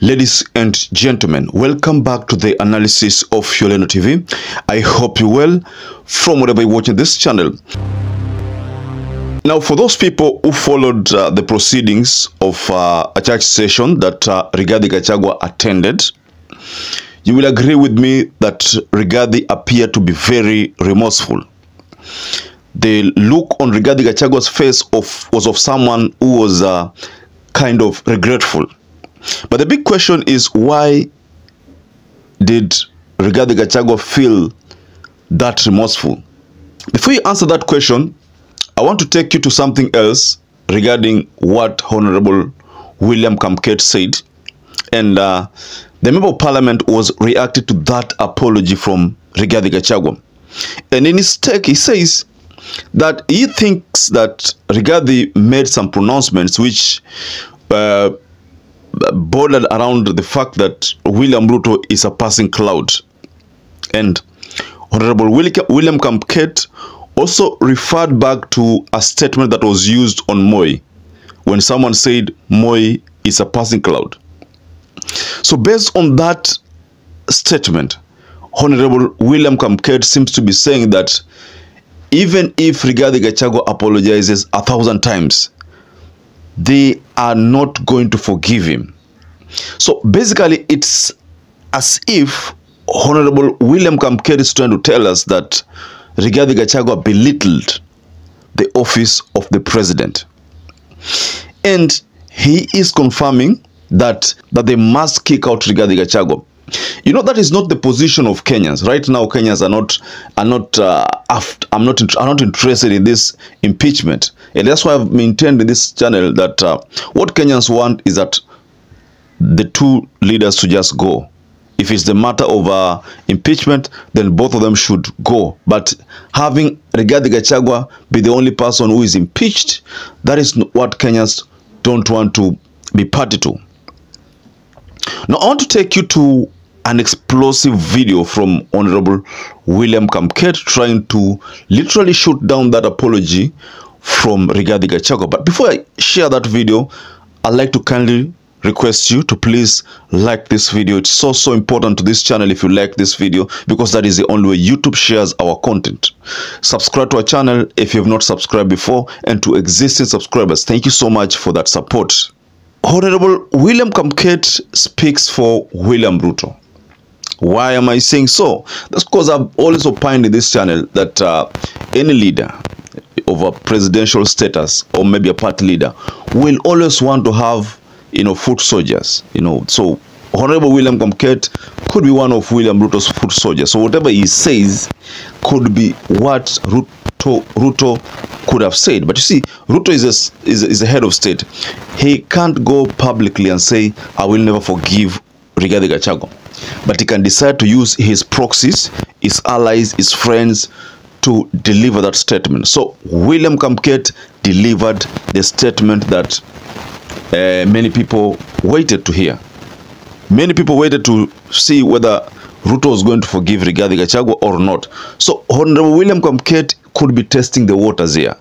Ladies and gentlemen, welcome back to the analysis of YOLENO TV. I hope you're well from wherever you're watching this channel. Now, for those people who followed the proceedings of a church session that Rigathi Gachagua attended, you will agree with me that Rigathi appeared to be very remorseful. The look on Rigathi Gachagua's face was of someone who was kind of regretful. But the big question is, why did Rigathi Gachagua feel that remorseful? Before you answer that question, I want to take you to something else regarding what Honorable William KAMKET said. And the Member of Parliament was reacting to that apology from Rigathi Gachagua. And in his take, he says that he thinks that Rigathi made some pronouncements which bordered around the fact that William RUTO is a passing cloud. And Honorable William KAMKET also referred back to a statement that was used on Moi, when someone said Moi is a passing cloud. So based on that statement, Honorable William KAMKET seems to be saying that even if Rigathi Gachagua apologizes 1,000 times, they are not going to forgive him. So basically, it's as if Honorable William KAMKET is trying to tell us that Rigathi Gachagua belittled the office of the president. And he is confirming that they must kick out Rigathi Gachagua. You know, that is not the position of Kenyans. Right now, Kenyans are not interested in this impeachment. And that's why I've maintained in this channel that what Kenyans want is that the two leaders to just go. If it's the matter of impeachment, then both of them should go. But having Rigathi Gachagua be the only person who is impeached, that is what Kenyans don't want to be party to. Now, I want to take you to an explosive video from Honorable William KAMKET trying to literally shoot down that apology from Rigathi Gachagua. But before I share that video, I'd like to kindly request you to please like this video. It's so important to this channel if you like this video, because that is the only way YouTube shares our content. Subscribe to our channel if you have not subscribed before, and to existing subscribers, thank you so much for that support. Honorable William KAMKET speaks for William RUTO. Why am I saying so? That's because I've always opined in this channel that any leader of a presidential status, or maybe a party leader, will always want to have, foot soldiers. So Honorable William KAMKET could be one of William RUTO's foot soldiers. So whatever he says could be what RUTO could have said. But you see, RUTO is a head of state. He can't go publicly and say, I will never forgive Rigathi Gachagua. But he can decide to use his proxies, his allies, his friends to deliver that statement. So William KAMKET delivered the statement that many people waited to hear. Many people waited to see whether RUTO was going to forgive Rigathi Gachagua or not. So Honorable William KAMKET could be testing the waters here.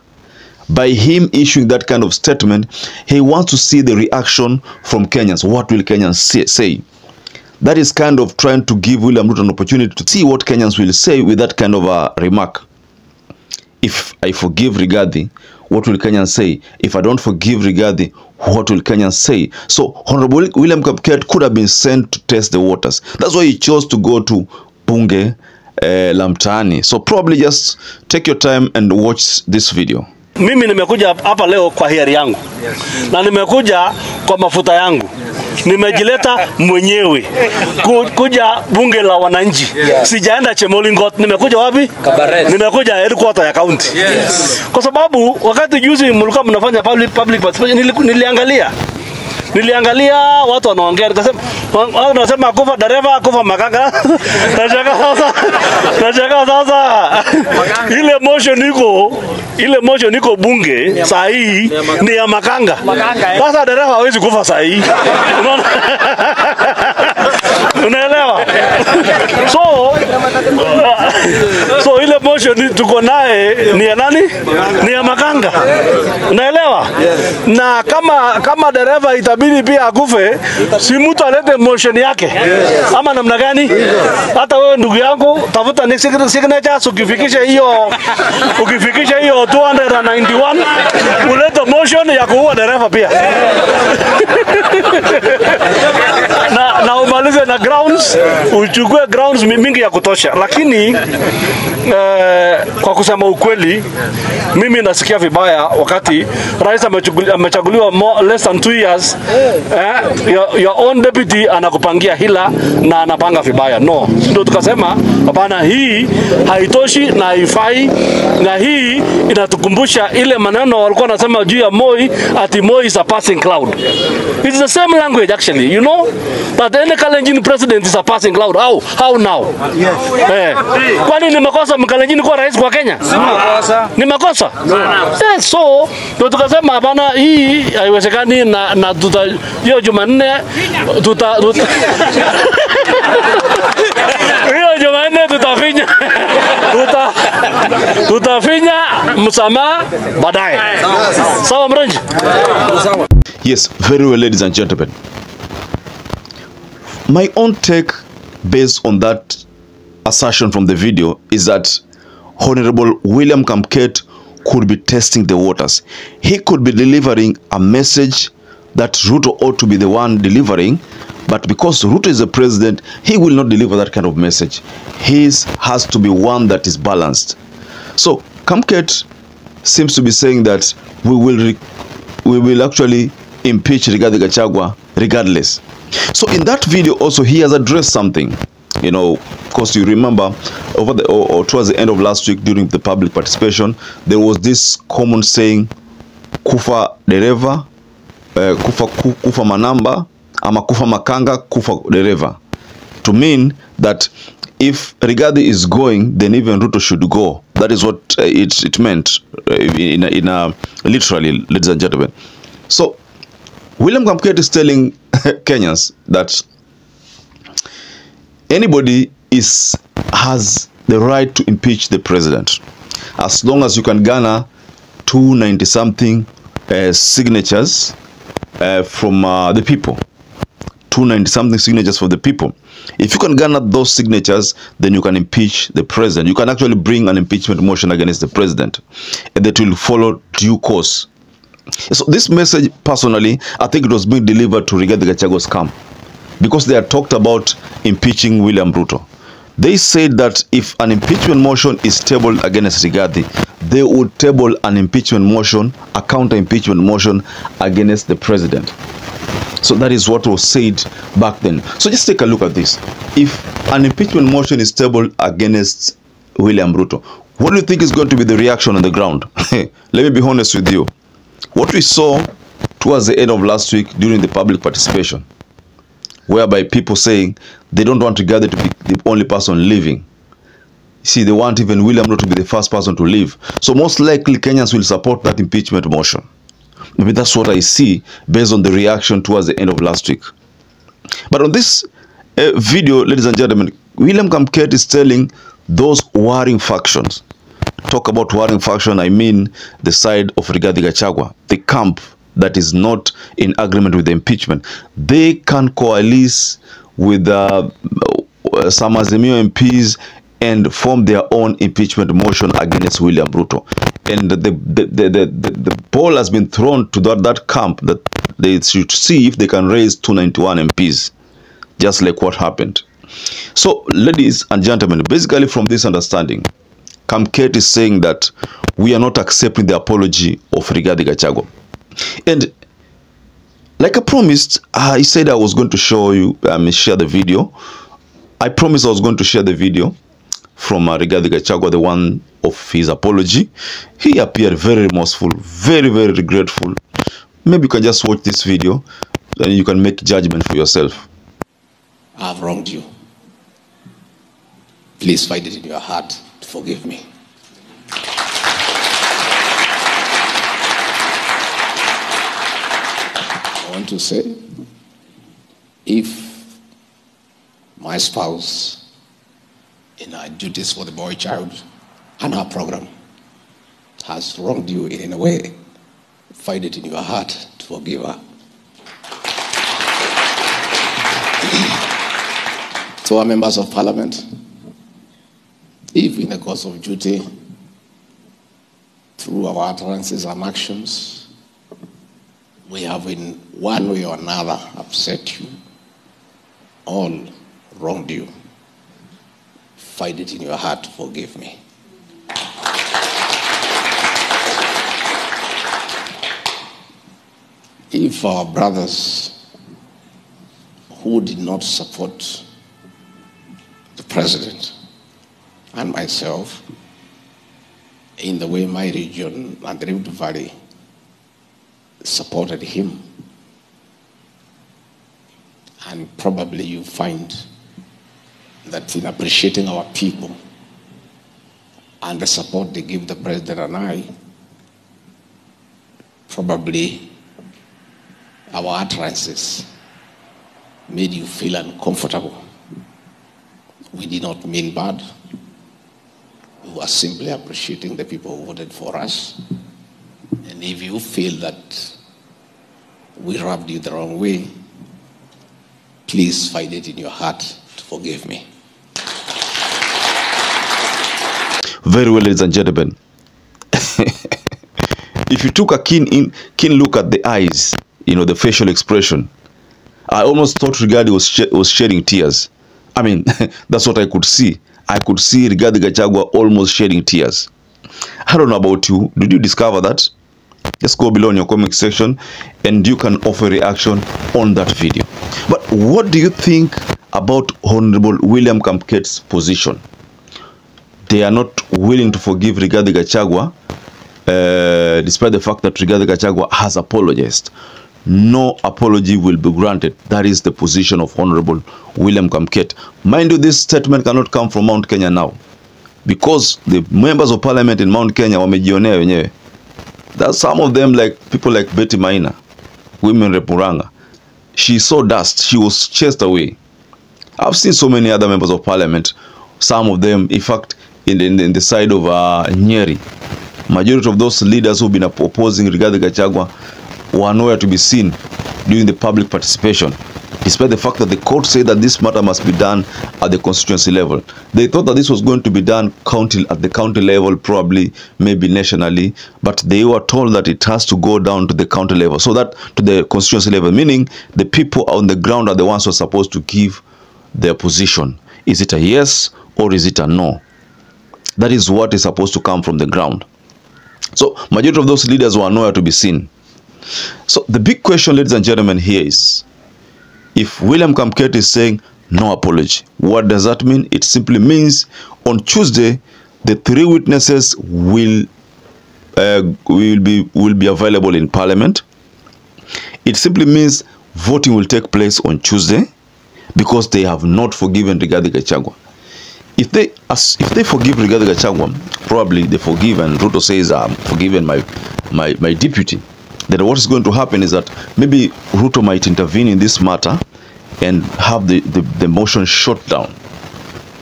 By him issuing that kind of statement, he wants to see the reaction from Kenyans. What will Kenyans say? That is kind of trying to give William RUTO an opportunity to see what Kenyans will say with that kind of a remark. If I forgive Rigathi, what will Kenyans say? If I don't forgive Rigathi, what will Kenyans say? So Honorable William KAMKET could have been sent to test the waters. That's why he chose to go to Bunge la Mtaani. So probably just take your time and watch this video. Mimi nimekuja hapa leo kwa hiari yangu. Na nimekuja kwa mafuta yangu. Nimejileta mwenyewe kuja bunge la wananchi. Sijaenda Chemolingot, nimekuja wapi? Kabaret. Nimekuja headquarter ya county. Kwa sababu wakati juzi mlikuwa mnafanya public participation, niliangalia watu wanaongea, nikasema wanasema kufa dereva, kufa makanga. Nachaka sasa ile motion iko bunge saa hii ni ya makanga. Sasa dereva hawezi kufa saa hii. Unaelewa? So ile motion tuko naye ni ya nani? Ni ya Makanga. Unaelewa? Na kama dereva itabidi pia akufe, si mtu alete motion yake. Ama namna gani? Hata wewe ndugu yangu tafuta next signatures ukifikisha hiyo 291 ulete motion ya kuua dereva pia. na umalize na grounds, uchukue grounds mingi ya kutosha. Lakini kwa kusema ukweli, mimi nasikia vibaya wakati rais amechaguliwa less than 2 years, your own deputy anakupangia hila na anapanga vibaya. No, ndio tukasema hapana, hii haitoshi na haifai, na hii inatukumbusha ile maneno walikuwa wanasema juu ya Moi, ati Moi is a passing cloud. It's the same language actually, you know, that any Kalenjin president is a passing cloud. How now? Yes. Kwani ni makosa Mkalenjin kuwa rais kwa Kenya? Ni makosa? Yes, so ndio tukasema hapana, hii haiwezekani, na hiyo Jumanne tutafinya msamaha baadaye. Sawa mrenji? Yes, very well, ladies and gentlemen. My own take based on that assertion from the video is that Honorable William KAMKET could be testing the waters. He could be delivering a message that RUTO ought to be the one delivering, but because RUTO is the president, he will not deliver that kind of message. His has to be one that is balanced. So KAMKET seems to be saying that we will actually impeach Rigathi Gachagua regardless. So in that video also he has addressed something. You know, of course you remember or towards the end of last week during the public participation, there was this common saying, kufa dereva, kufa manamba, ama kufa makanga, kufa dereva, to mean that if Rigathi is going, then even RUTO should go. That is what it meant in a literally, ladies and gentlemen. So William KAMKET is telling Kenyans that anybody has the right to impeach the president as long as you can garner 290-something signatures from the people. 290-something signatures from the people. If you can garner those signatures, then you can impeach the president. You can actually bring an impeachment motion against the president, and that will follow due course. So this message, personally, I think it was being delivered to Rigathi Gachagua's camp, because they had talked about impeaching William RUTO. They said that if an impeachment motion is tabled against Rigathi, they would table an impeachment motion, a counter-impeachment motion against the president. So that is what was said back then. So just take a look at this. If an impeachment motion is tabled against William RUTO, what do you think is going to be the reaction on the ground? Let me be honest with you. What we saw towards the end of last week during the public participation, whereby people saying they don't want Rigathi to be the only person leaving. See, they want even William RUTO to be the first person to leave. So most likely Kenyans will support that impeachment motion. Maybe that's what I see based on the reaction towards the end of last week. But on this video, ladies and gentlemen, William KAMKET is telling those warring factions. Talk about warring faction, I mean the side of Rigathi Gachagua, the camp that is not in agreement with the impeachment. They can coalesce with some Azimio MPs and form their own impeachment motion against William RUTO. And the ball has been thrown to that camp that they should see if they can raise 291 MPs, just like what happened. So, ladies and gentlemen, basically from this understanding, KAMKET is saying that we are not accepting the apology of Rigathi Gachagua. And like I promised, I said I was going to show you, share the video. I promised I was going to share the video from Rigathi Gachagua, the one of his apology. He appeared very remorseful, very, very regretful. Maybe you can just watch this video, then you can make judgment for yourself. I've wronged you. Please find it in your heart to forgive me. I want to say, if my spouse, in our duties for the boy child, and her program has wronged you in any way, find it in your heart to forgive her. To our members of parliament, if in the course of duty, through our utterances and actions, we have in one way or another upset you, all wronged you, find it in your heart to forgive me. If our brothers who did not support the president and myself in the way my region and the Rift Valley supported him, and probably you find that in appreciating our people and the support they give the president and I, probably our utterances made you feel uncomfortable. We did not mean bad. We were simply appreciating the people who voted for us. And if you feel that we rubbed you the wrong way, please find it in your heart to forgive me. Very well, ladies and gentlemen. If you took a keen look at the eyes, you know, the facial expression, I almost thought Rigathi was shedding tears. I mean, that's what I could see. I could see Rigathi Gachagua almost shedding tears. I don't know about you. Did you discover that? Just go below in your comment section and you can offer a reaction on that video. But what do you think about Honorable William KAMKET's position? They are not willing to forgive Rigathi Gachagua, despite the fact that Rigathi Gachagua has apologized. No apology will be granted. That is the position of Honorable William KAMKET. Mind you, this statement cannot come from Mount Kenya now, because the members of parliament in Mount Kenya wamejionea wenyewe. That some of them, like people like Betty Maina, women Repuranga, she saw dust. She was chased away. I've seen so many other members of parliament. Some of them, in fact, in the side of Nyeri. Majority of those leaders who've been opposing Rigathi Gachagua were nowhere to be seen during the public participation, despite the fact that the court said that this matter must be done at the constituency level. They thought that this was going to be done at the county level, probably, maybe nationally, but they were told that it has to go down to the county level, so that to the constituency level, meaning the people on the ground are the ones who are supposed to give their position. Is it a yes or is it a no? That is what is supposed to come from the ground. So majority of those leaders were nowhere to be seen. So the big question, ladies and gentlemen, here is, if William KAMKET is saying no apology, what does that mean? It simply means on Tuesday the three witnesses will be available in parliament. It simply means voting will take place on Tuesday, because they have not forgiven Rigathi Gachagua. If they forgive Rigathi Gachagua, probably they forgive, and RUTO says, I'm forgiven my deputy. Then what is going to happen is that maybe RUTO might intervene in this matter and have the motion shut down.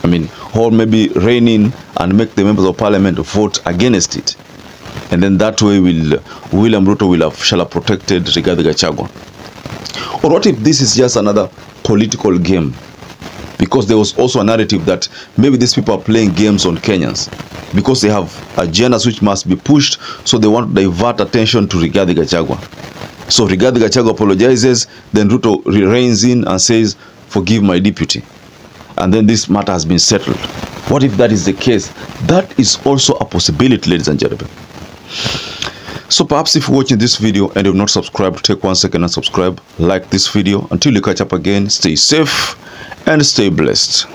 I mean, or maybe rein in and make the members of parliament vote against it. And then that way William RUTO shall have protected Rigathi Gachagua. Or what if this is just another political game? Because there was also a narrative that maybe these people are playing games on Kenyans, because they have agendas which must be pushed, so they want to divert attention to Rigathi Gachagua. So Rigathi Gachagua apologizes, then RUTO reins in and says, forgive my deputy. And then this matter has been settled. What if that is the case? That is also a possibility, ladies and gentlemen. So perhaps if you're watching this video and you've not subscribed, take 1 second and subscribe, like this video. Until you catch up again, stay safe and stay blessed.